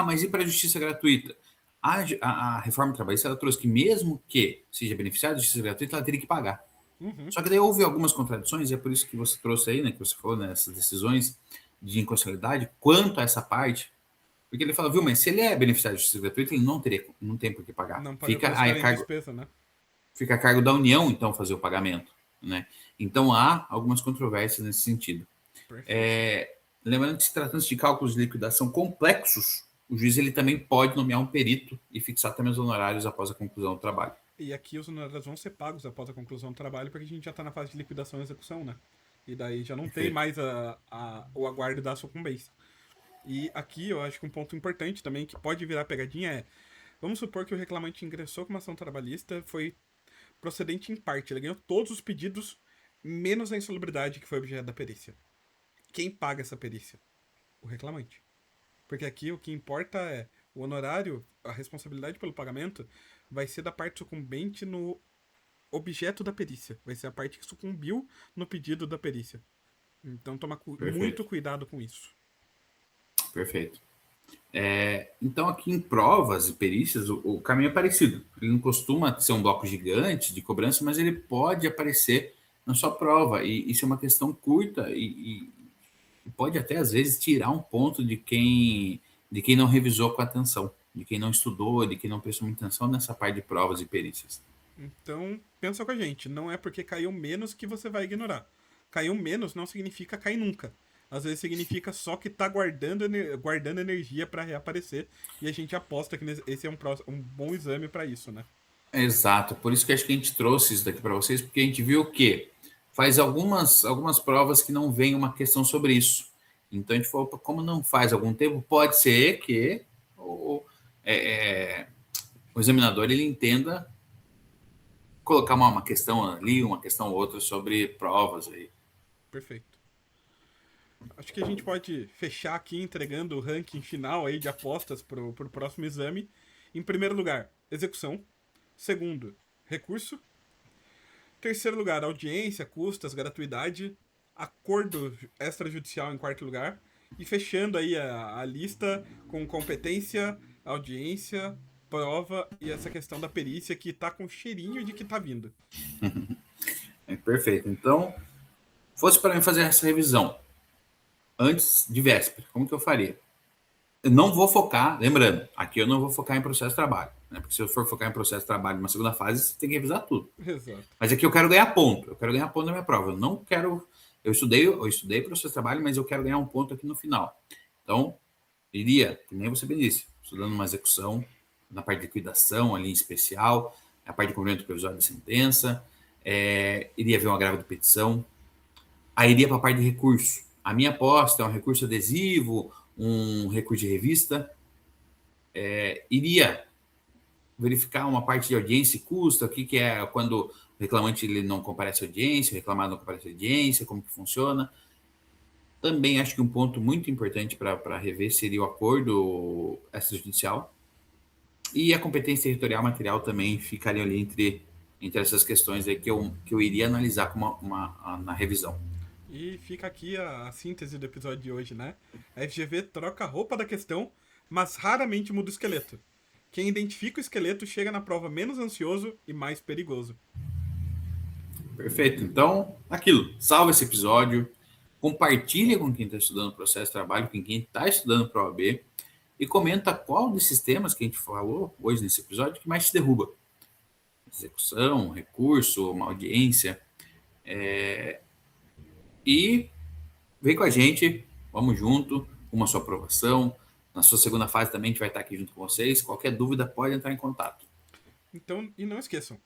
Mas e para a justiça gratuita? A reforma trabalhista ela trouxe que mesmo que seja beneficiário da justiça gratuita, ela teria que pagar. Uhum. Só que daí houve algumas contradições, e é por isso que você trouxe aí, né, que você falou, né, essas decisões de inconstitucionalidade quanto a essa parte, porque ele fala, viu, mas se ele é beneficiário de justiça gratuita, ele não tem por que pagar. Não paga Fica coisa que a além cargo, despesa, né? fica a cargo da União, então, fazer o pagamento, né? Então, há algumas controvérsias nesse sentido. Perfeito. Lembrando que, se tratando de cálculos de liquidação complexos, o juiz ele também pode nomear um perito e fixar também os honorários após a conclusão do trabalho. E aqui os honorários vão ser pagos após a conclusão do trabalho, porque a gente já está na fase de liquidação e execução, né? E daí já não tem Perfeito. mais o aguardo da sucumbência. E aqui eu acho que um ponto importante também, que pode virar pegadinha, vamos supor que o reclamante ingressou com uma ação trabalhista, foi procedente em parte, ele ganhou todos os pedidos, menos a insalubridade que foi objeto da perícia. Quem paga essa perícia? O reclamante. Porque aqui o que importa é o honorário, a responsabilidade pelo pagamento vai ser da parte sucumbente no objeto da perícia. Vai ser a parte que sucumbiu no pedido da perícia. Então toma muito cuidado com isso. Perfeito. Então, aqui em provas e perícias, o caminho é parecido. Ele não costuma ser um bloco gigante de cobrança, mas ele pode aparecer na sua prova. E isso é uma questão curta e pode até, às vezes, tirar um ponto de quem não revisou com atenção, de quem não estudou, de quem não prestou muita atenção nessa parte de provas e perícias. Então, pensa com a gente, não é porque caiu menos que você vai ignorar. Caiu menos não significa cair nunca. Às vezes significa só que tá guardando energia para reaparecer. E a gente aposta que esse é um bom exame para isso, né? Exato, por isso que acho que a gente trouxe isso daqui para vocês, porque a gente viu que faz algumas provas que não vem uma questão sobre isso. Então a gente falou, como não faz algum tempo, pode ser que o, é, é, o examinador ele entenda colocar uma questão ali, uma questão outra sobre provas aí. Perfeito. Acho que a gente pode fechar aqui entregando o ranking final aí de apostas pro próximo exame. Em primeiro lugar, execução. Segundo, recurso. Terceiro lugar, audiência, custas, gratuidade. Acordo extrajudicial em quarto lugar. E fechando aí a lista com competência, audiência, prova e essa questão da perícia que tá com cheirinho de que tá vindo. Perfeito. Então, fosse para mim fazer essa revisão antes de véspera, como que eu faria? Eu não vou focar, lembrando, aqui eu não vou focar em processo de trabalho, né? Porque se eu for focar em processo de trabalho numa segunda fase, você tem que revisar tudo. Exato. Mas aqui eu quero ganhar ponto, eu quero ganhar ponto na minha prova. Eu não quero. Eu estudei processo de trabalho, mas eu quero ganhar um ponto aqui no final. Então, iria, que nem você bem disse, estudando uma execução, na parte de liquidação ali em especial, a parte de cumprimento provisório da sentença, iria ver um agravo de petição, aí iria para a parte de recurso. A minha aposta é um recurso adesivo, um recurso de revista, iria verificar uma parte de audiência e custo, o que é quando o reclamante ele não comparece à audiência, o reclamado não comparece à audiência, como que funciona. Também acho que um ponto muito importante para rever seria o acordo extrajudicial e a competência territorial material também ficaria ali entre essas questões aí que eu iria analisar na revisão. E fica aqui a síntese do episódio de hoje, né? A FGV troca a roupa da questão, mas raramente muda o esqueleto. Quem identifica o esqueleto chega na prova menos ansioso e mais perigoso. Perfeito. Então, aquilo. Salva esse episódio, compartilha com quem está estudando o processo de trabalho, com quem está estudando para a OAB e comenta qual desses temas que a gente falou hoje nesse episódio que mais te derruba. Execução, recurso, uma audiência. E vem com a gente, vamos junto, uma sua aprovação. Na sua segunda fase também a gente vai estar aqui junto com vocês. Qualquer dúvida pode entrar em contato. Então, e não esqueçam,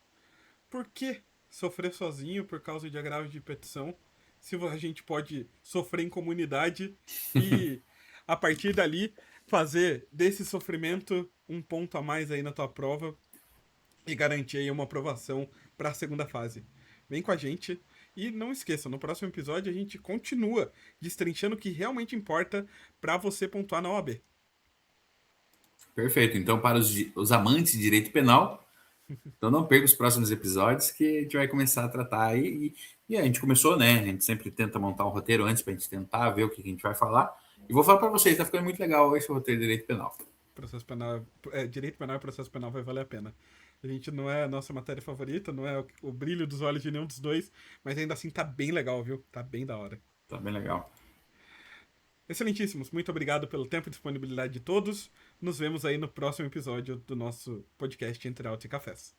por que sofrer sozinho por causa de agravo de petição se a gente pode sofrer em comunidade e, a partir dali, fazer desse sofrimento um ponto a mais aí na tua prova e garantir aí uma aprovação para a segunda fase. Vem com a gente e não esqueça, no próximo episódio a gente continua destrinchando o que realmente importa para você pontuar na OAB. Perfeito. Então, para os amantes de direito penal, então não perca os próximos episódios que a gente vai começar a tratar aí. E a gente começou, né? A gente sempre tenta montar um roteiro antes para a gente tentar ver o que a gente vai falar. E vou falar para vocês, tá ficando muito legal esse roteiro de direito penal. Processo penal, direito penal e processo penal vai valer a pena. A gente não é a nossa matéria favorita, não é o brilho dos olhos de nenhum dos dois, mas ainda assim tá bem legal, viu? Tá bem da hora. Tá bem legal. Excelentíssimos, muito obrigado pelo tempo e disponibilidade de todos. Nos vemos aí no próximo episódio do nosso podcast Entre Altos e Cafés.